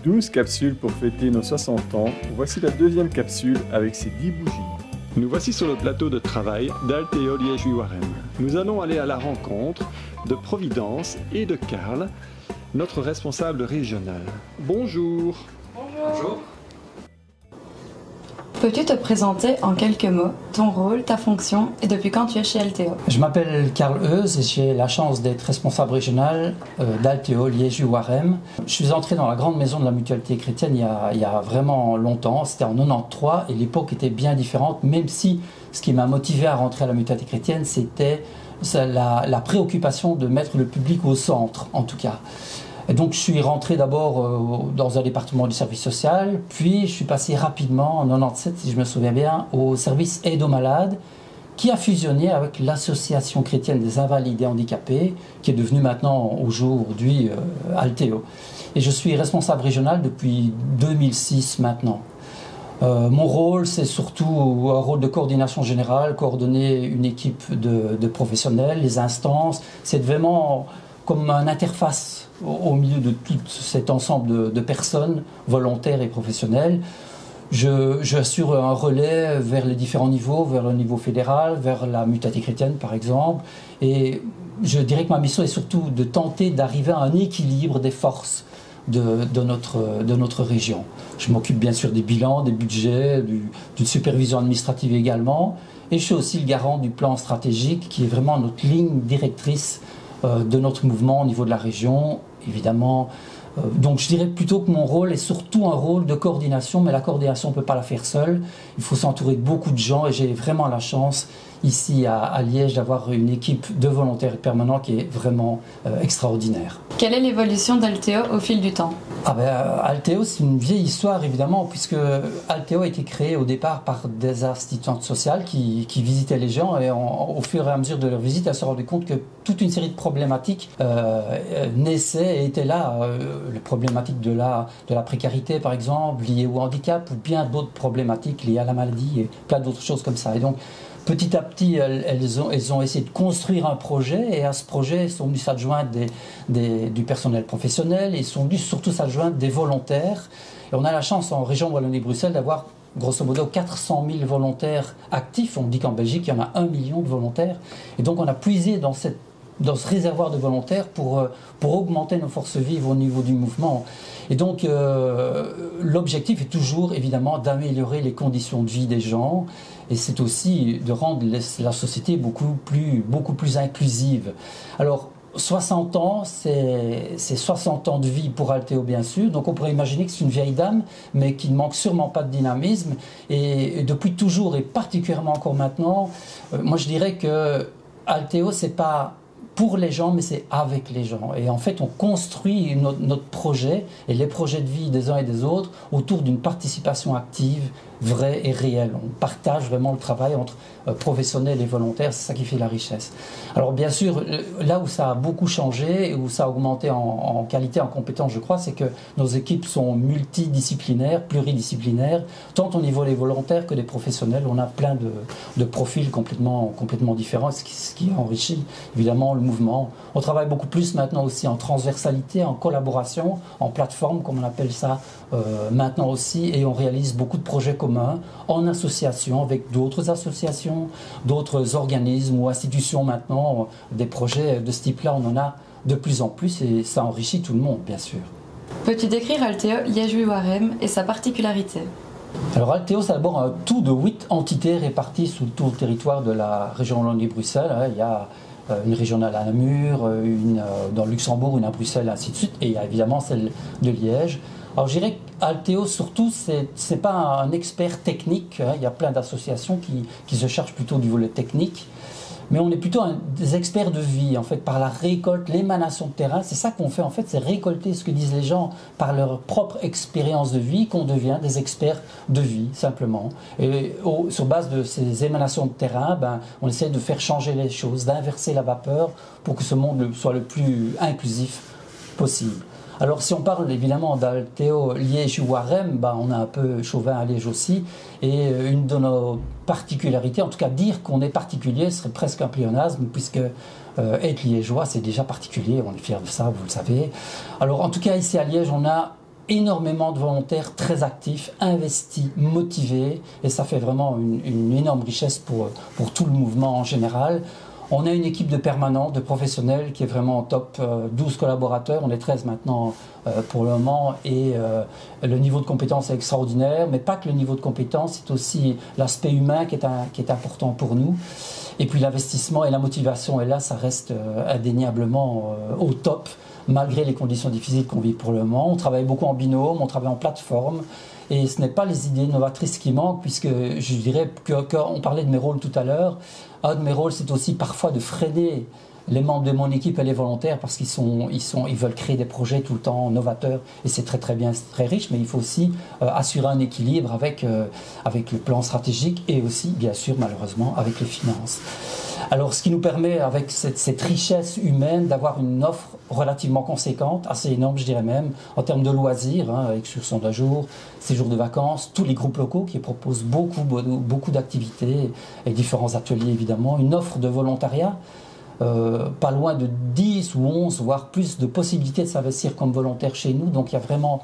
12 capsules pour fêter nos 60 ans. Voici la deuxième capsule avec ses 10 bougies. Nous voici sur le plateau de travail d'Altéo Liège-Huarem. Nous allons aller à la rencontre de Providence et de Karl, notre responsable régional. Bonjour. Bonjour. Peux-tu te présenter en quelques mots ton rôle, ta fonction et depuis quand tu es chez Altéo? Je m'appelle Karl Heuz et j'ai la chance d'être responsable régional d'Altéo Liège-Huarem. Je suis entré dans la grande maison de la mutualité chrétienne il y a vraiment longtemps, c'était en 93 et l'époque était bien différente, même si ce qui m'a motivé à rentrer à la mutualité chrétienne c'était la préoccupation de mettre le public au centre en tout cas. Et donc je suis rentré d'abord dans un département du service social, puis je suis passé rapidement en 97, si je me souviens bien, au service aide aux malades, qui a fusionné avec l'association chrétienne des invalides et handicapés, qui est devenue maintenant aujourd'hui Altéo. Et je suis responsable régional depuis 2006 maintenant. Mon rôle, c'est surtout un rôle de coordination générale, coordonner une équipe de professionnels, les instances, c'est vraiment comme une interface au milieu de tout cet ensemble de personnes volontaires et professionnelles. J'assure un relais vers les différents niveaux, vers le niveau fédéral, vers la mutualité chrétienne par exemple. Et je dirais que ma mission est surtout de tenter d'arriver à un équilibre des forces de notre région. Je m'occupe bien sûr des bilans, des budgets, d'une supervision administrative également. Et je suis aussi le garant du plan stratégique qui est vraiment notre ligne directrice de notre mouvement au niveau de la région, évidemment. Donc je dirais plutôt que mon rôle est surtout un rôle de coordination, mais la coordination on ne peut pas la faire seule. Il faut s'entourer de beaucoup de gens et j'ai vraiment la chance ici à Liège d'avoir une équipe de volontaires permanents qui est vraiment extraordinaire. Quelle est l'évolution d'Altéo au fil du temps? Altéo, c'est une vieille histoire évidemment, puisque Altéo a été créé au départ par des assistantes sociales qui visitaient les gens et au fur et à mesure de leur visite, elles se rendaient compte que toute une série de problématiques naissaient et étaient là. Les problématiques de la précarité par exemple, liées au handicap, ou bien d'autres problématiques liées à la maladie et plein d'autres choses comme ça. Et donc, petit à petit, elles ont essayé de construire un projet et à ce projet, ils sont venus s'adjoindre du personnel professionnel et ils sont venus surtout s'adjoindre des volontaires. Et on a la chance en région Wallonie-Bruxelles d'avoir grosso modo 400 000 volontaires actifs. On dit qu'en Belgique, il y en a 1 million de volontaires. Et donc on a puisé dans ce réservoir de volontaires pour augmenter nos forces vives au niveau du mouvement. Et donc l'objectif est toujours évidemment d'améliorer les conditions de vie des gens et c'est aussi de rendre la société beaucoup plus inclusive. Alors 60 ans, c'est 60 ans de vie pour Altéo bien sûr, donc on pourrait imaginer que c'est une vieille dame mais qui ne manque sûrement pas de dynamisme et depuis toujours et particulièrement encore maintenant, moi je dirais que Altéo c'est pas pour les gens, mais c'est avec les gens. Et en fait, on construit notre projet et les projets de vie des uns et des autres autour d'une participation active, vraie et réelle. On partage vraiment le travail entre professionnels et volontaires, c'est ça qui fait la richesse. Alors bien sûr, là où ça a beaucoup changé, et où ça a augmenté en qualité, en compétence, je crois, c'est que nos équipes sont multidisciplinaires, pluridisciplinaires, tant au niveau des volontaires que des professionnels. On a plein de profils complètement différents, ce qui enrichit évidemment le mouvement. On travaille beaucoup plus maintenant aussi en transversalité, en collaboration, en plateforme, comme on appelle ça maintenant aussi, et on réalise beaucoup de projets communs en association avec d'autres associations, d'autres organismes ou institutions maintenant. Des projets de ce type-là, on en a de plus en plus et ça enrichit tout le monde, bien sûr. Peux-tu décrire Altéo Liège-Huarem et sa particularité? Alors Altéo, c'est d'abord un tout de 8 entités réparties sur tout le territoire de la région Wallonie-Bruxelles. Il y a une régionale à Namur, une dans le Luxembourg, une à Bruxelles, ainsi de suite, et il y a évidemment celle de Liège. Alors je dirais qu'Altéo surtout, c'est pas un expert technique, il y a plein d'associations qui se chargent plutôt du volet technique, mais on est plutôt des experts de vie, en fait, par la récolte, l'émanation de terrain. C'est ça qu'on fait, en fait, c'est récolter ce que disent les gens par leur propre expérience de vie, qu'on devient des experts de vie, simplement. Et sur base de ces émanations de terrain, on essaie de faire changer les choses, d'inverser la vapeur pour que ce monde soit le plus inclusif possible. Alors si on parle évidemment d'Altéo Liège-Huarem, on a un peu Chauvin à Liège aussi, et une de nos particularités, en tout cas dire qu'on est particulier serait presque un pléonasme, puisque être liégeois c'est déjà particulier, on est fiers de ça, vous le savez. Alors en tout cas ici à Liège on a énormément de volontaires très actifs, investis, motivés, et ça fait vraiment une énorme richesse pour tout le mouvement en général. On a une équipe de permanents, de professionnels qui est vraiment au top, 12 collaborateurs, on est 13 maintenant pour le moment, et le niveau de compétence est extraordinaire, mais pas que le niveau de compétence, c'est aussi l'aspect humain qui est important pour nous. Et puis l'investissement et la motivation, et là ça reste indéniablement au top, malgré les conditions difficiles qu'on vit pour le moment. On travaille beaucoup en binôme, on travaille en plateforme, et ce n'est pas les idées novatrices qui manquent, puisque je dirais qu'on parlait de mes rôles tout à l'heure. Un de mes rôles, c'est aussi parfois de freiner les membres de mon équipe et les volontaires, parce qu'ils veulent créer des projets tout le temps novateurs, et c'est très très bien, c'est très riche, mais il faut aussi assurer un équilibre avec le plan stratégique, et aussi, bien sûr, malheureusement, avec les finances. Alors, ce qui nous permet, avec cette richesse humaine, d'avoir une offre relativement conséquente, assez énorme, je dirais même, en termes de loisirs, excursions d'un jour, séjours de vacances, tous les groupes locaux qui proposent beaucoup d'activités et différents ateliers, évidemment, une offre de volontariat, pas loin de 10 ou 11, voire plus de possibilités de s'investir comme volontaire chez nous. Donc il y a vraiment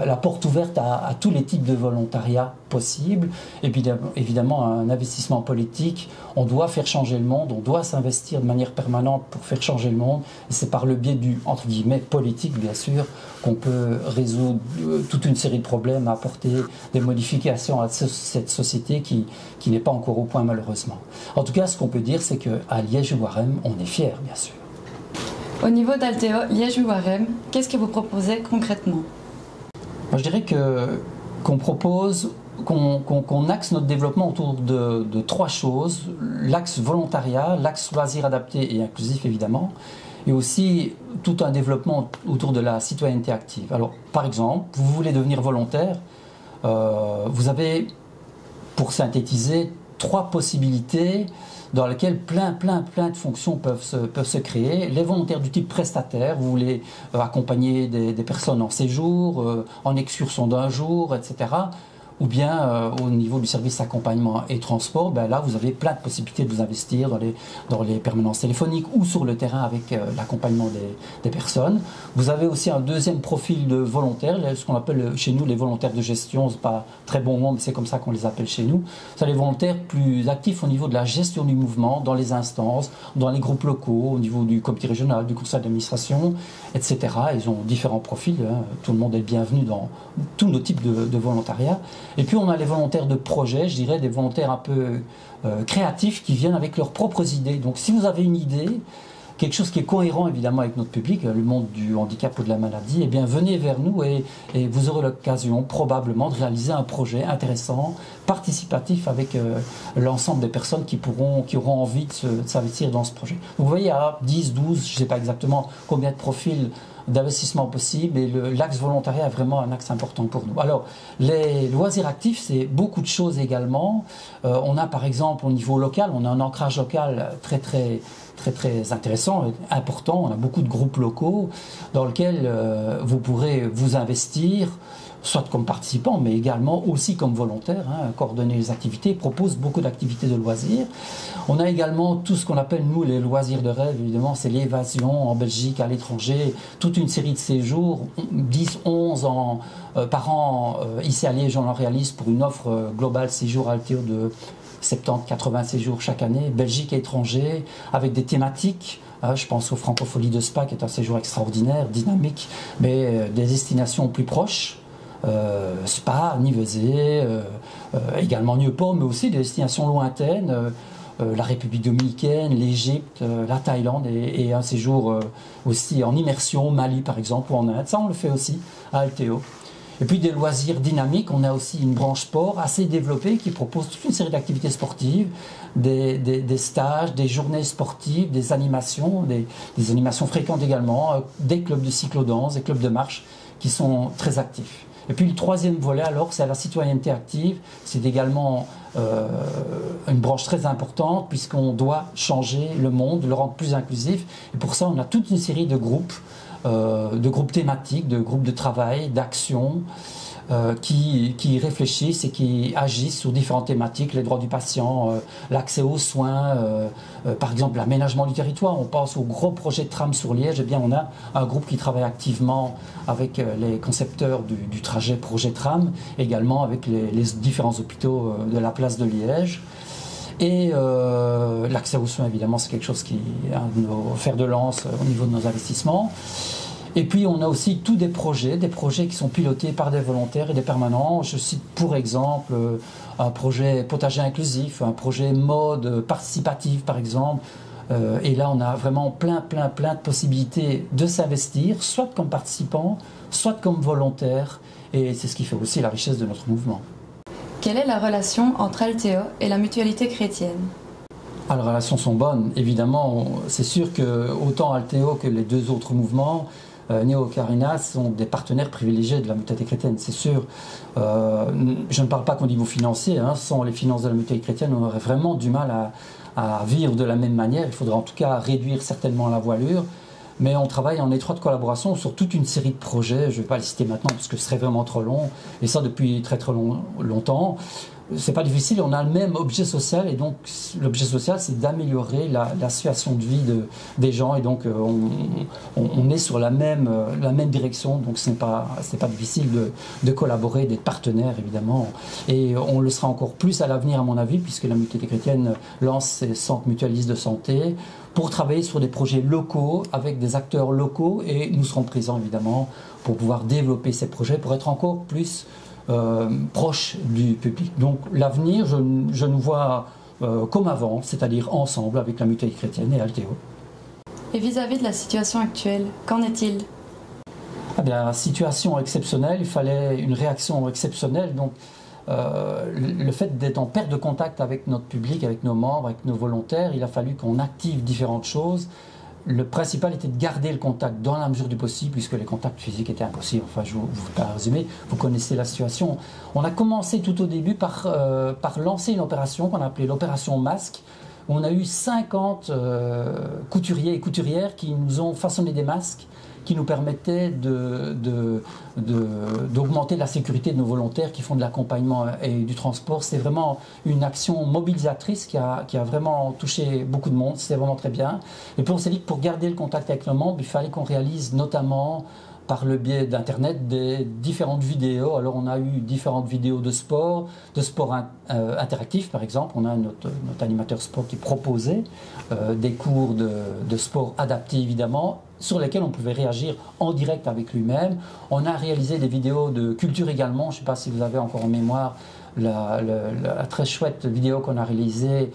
la porte ouverte à tous les types de volontariat possibles. Et puis évidemment un investissement politique, on doit faire changer le monde, on doit s'investir de manière permanente pour faire changer le monde. Et c'est par le biais du, entre guillemets, politique bien sûr, qu'on peut résoudre toute une série de problèmes, apporter des modifications à cette société qui n'est pas encore au point malheureusement. En tout cas, ce qu'on peut dire, c'est qu'à Liège-et-Waremme, on est fiers bien sûr. Au niveau d'Altéo Liège-et-Waremme, qu'est-ce que vous proposez concrètement ? Moi, je dirais qu'on propose, qu'on axe notre développement autour de 3 choses. L'axe volontariat, l'axe loisirs adaptés et inclusif évidemment, et aussi tout un développement autour de la citoyenneté active. Alors, par exemple, vous voulez devenir volontaire, vous avez, pour synthétiser, 3 possibilités dans lesquelles plein de fonctions peuvent se créer. Les volontaires du type prestataire, vous voulez accompagner des personnes en séjour, en excursion d'un jour, etc. Ou bien au niveau du service accompagnement et transport, ben là vous avez plein de possibilités de vous investir dans les permanences téléphoniques ou sur le terrain avec l'accompagnement des personnes. Vous avez aussi un deuxième profil de volontaires, ce qu'on appelle chez nous les volontaires de gestion, c'est pas très bon mot mais c'est comme ça qu'on les appelle chez nous. C'est les volontaires plus actifs au niveau de la gestion du mouvement, dans les instances, dans les groupes locaux, au niveau du comité régional, du conseil d'administration, etc. Ils ont différents profils, tout le monde est bienvenu dans tous nos types de volontariat. Et puis on a les volontaires de projet, je dirais des volontaires un peu créatifs qui viennent avec leurs propres idées. Donc si vous avez une idée, quelque chose qui est cohérent évidemment avec notre public, le monde du handicap ou de la maladie, eh bien venez vers nous et vous aurez l'occasion probablement de réaliser un projet intéressant, participatif avec l'ensemble des personnes qui auront envie de s'investir dans ce projet. Donc, vous voyez, il y a 10, 12, je ne sais pas exactement combien de profils d'investissement possible, et l'axe volontariat est vraiment un axe important pour nous. Alors, les loisirs actifs, c'est beaucoup de choses également. On a par exemple au niveau local, on a un ancrage local très intéressant, important. On a beaucoup de groupes locaux dans lesquels vous pourrez vous investir, soit comme participant, mais également aussi comme volontaire, coordonner les activités, propose beaucoup d'activités de loisirs. On a également tout ce qu'on appelle, nous, les loisirs de rêve, évidemment, c'est l'évasion en Belgique, à l'étranger, toute une série de séjours, 10, 11 par an, ici à Liège, on en réalise pour une offre globale séjour Altéo de 70-80 séjours chaque année, Belgique et étranger, avec des thématiques. Je pense au Francophonie de Spa, qui est un séjour extraordinaire, dynamique, mais des destinations plus proches. Spa, Nivezé, également Nieuport, mais aussi des destinations lointaines, la République dominicaine, l'Égypte, la Thaïlande, et un séjour aussi en immersion, Mali par exemple, ou en Inde. Ça on le fait aussi à Altéo. Et puis des loisirs dynamiques, on a aussi une branche sport assez développée qui propose toute une série d'activités sportives, des stages, des journées sportives, des animations fréquentes également, des clubs de cyclo-danse, des clubs de marche qui sont très actifs. Et puis le troisième volet, alors, c'est la citoyenneté active. C'est également une branche très importante puisqu'on doit changer le monde, le rendre plus inclusif. Et pour ça, on a toute une série de groupes de groupes thématiques, de groupes de travail, d'actions, qui réfléchissent et qui agissent sur différentes thématiques, les droits du patient, l'accès aux soins, par exemple l'aménagement du territoire. On pense au gros projet de tram sur Liège. Eh bien, on a un groupe qui travaille activement avec les concepteurs du trajet projet tram, également avec les différents hôpitaux de la place de Liège. Et l'accès aux soins, évidemment, c'est quelque chose qui est un de nos fers de lance au niveau de nos investissements. Et puis on a aussi tous des projets qui sont pilotés par des volontaires et des permanents. Je cite pour exemple un projet potager inclusif, un projet mode participatif par exemple. Et là on a vraiment plein de possibilités de s'investir, soit comme participant, soit comme volontaire. Et c'est ce qui fait aussi la richesse de notre mouvement. Quelle est la relation entre Alteo et la mutualité chrétienne ? Alors, les relations sont bonnes, évidemment. C'est sûr que autant Alteo que les deux autres mouvements, Neo et Carina, sont des partenaires privilégiés de la mutualité chrétienne, c'est sûr. Je ne parle pas qu'au niveau financier, sans les finances de la mutualité chrétienne, on aurait vraiment du mal à vivre de la même manière. Il faudrait en tout cas réduire certainement la voilure. Mais on travaille en étroite collaboration sur toute une série de projets. Je ne vais pas les citer maintenant parce que ce serait vraiment trop long. Et ça depuis très longtemps. C'est pas difficile, on a le même objet social et donc l'objet social c'est d'améliorer la situation de vie des gens et donc on est sur la même direction, donc ce n'est pas difficile de collaborer, d'être partenaire évidemment, et on le sera encore plus à l'avenir à mon avis puisque la mutualité chrétienne lance ses centres mutualistes de santé pour travailler sur des projets locaux avec des acteurs locaux et nous serons présents évidemment pour pouvoir développer ces projets pour être encore plus proche du public. Donc l'avenir, je nous vois comme avant, c'est-à-dire ensemble avec la mutualité chrétienne et Alteo. Et vis-à-vis de la situation actuelle, qu'en est-il ? Eh bien, la situation exceptionnelle, il fallait une réaction exceptionnelle. Donc le fait d'être en perte de contact avec notre public, avec nos membres, avec nos volontaires, il a fallu qu'on active différentes choses. Le principal était de garder le contact dans la mesure du possible, puisque les contacts physiques étaient impossibles. Enfin, je ne vous fais pas résumer, vous connaissez la situation. On a commencé tout au début par lancer une opération qu'on a appelée l'opération Masque. On a eu 50 couturiers et couturières qui nous ont façonné des masques qui nous permettaient d'augmenter la sécurité de nos volontaires qui font de l'accompagnement et du transport. C'était vraiment une action mobilisatrice qui a vraiment touché beaucoup de monde. C'était vraiment très bien. Et puis on s'est dit que pour garder le contact avec nos membres, il fallait qu'on réalise notamment par le biais d'Internet des différentes vidéos. Alors on a eu différentes vidéos de sport interactif par exemple. On a notre animateur sport qui proposait des cours de sport adaptés évidemment, sur lesquels on pouvait réagir en direct avec lui-même. On a réalisé des vidéos de culture également. Je ne sais pas si vous avez encore en mémoire la très chouette vidéo qu'on a réalisée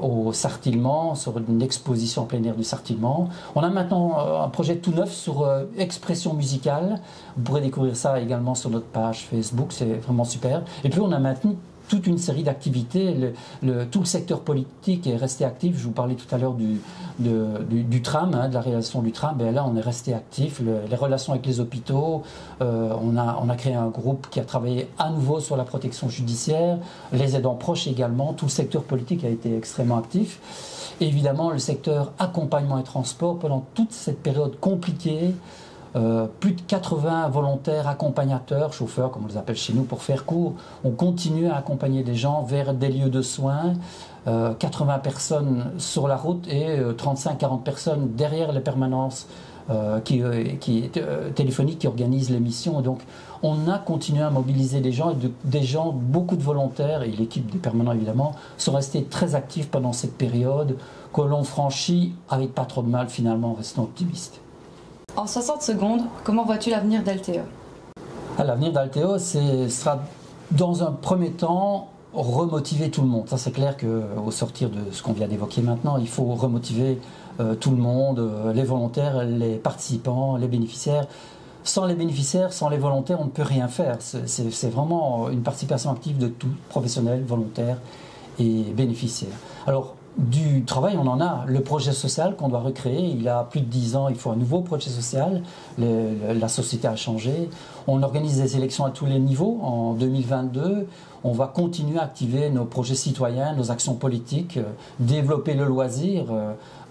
au Sartillement, sur une exposition en plein air du Sartillement. On a maintenant un projet tout neuf sur expression musicale. Vous pourrez découvrir ça également sur notre page Facebook, c'est vraiment super. Et puis on a maintenu toute une série d'activités. Tout le secteur politique est resté actif. Je vous parlais tout à l'heure du tram, de la réalisation du tram. Ben là, on est resté actif. Les relations avec les hôpitaux, on a créé un groupe qui a travaillé à nouveau sur la protection judiciaire, les aidants proches également. Tout le secteur politique a été extrêmement actif. Et évidemment, le secteur accompagnement et transport, pendant toute cette période compliquée, plus de 80 volontaires, accompagnateurs, chauffeurs comme on les appelle chez nous pour faire court, on continue à accompagner des gens vers des lieux de soins, 80 personnes sur la route et 35-40 personnes derrière les permanences téléphoniques qui organisent les missions. Donc on a continué à mobiliser des gens, beaucoup de volontaires, et l'équipe des permanents évidemment, sont restés très actifs pendant cette période que l'on franchit avec pas trop de mal finalement, en restant optimiste. En 60 secondes, comment vois-tu l'avenir d'Alteo ? L'avenir d'Alteo, sera dans un premier temps remotiver tout le monde. Ça, c'est clair qu'au sortir de ce qu'on vient d'évoquer maintenant, il faut remotiver tout le monde, les volontaires, les participants, les bénéficiaires. Sans les bénéficiaires, sans les volontaires, on ne peut rien faire. C'est vraiment une participation active de tous, professionnels, volontaires et bénéficiaires. Alors, du travail, on en a. Le projet social qu'on doit recréer, il y a plus de 10 ans, il faut un nouveau projet social. La société a changé. On organise des élections à tous les niveaux. En 2022, on va continuer à activer nos projets citoyens, nos actions politiques, développer le loisir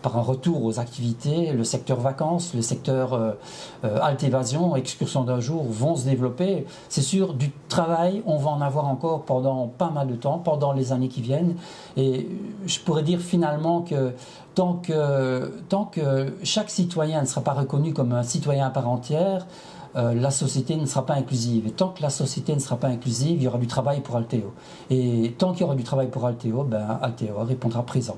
par un retour aux activités. Le secteur vacances, le secteur halte évasion, excursion d'un jour vont se développer. C'est sûr, du travail, on va en avoir encore pendant pas mal de temps, pendant les années qui viennent. Et je pourrais dire finalement que tant que chaque citoyen ne sera pas reconnu comme un citoyen à part entière, la société ne sera pas inclusive. Et tant que la société ne sera pas inclusive, il y aura du travail pour Alteo. Et tant qu'il y aura du travail pour Alteo, Alteo répondra présent.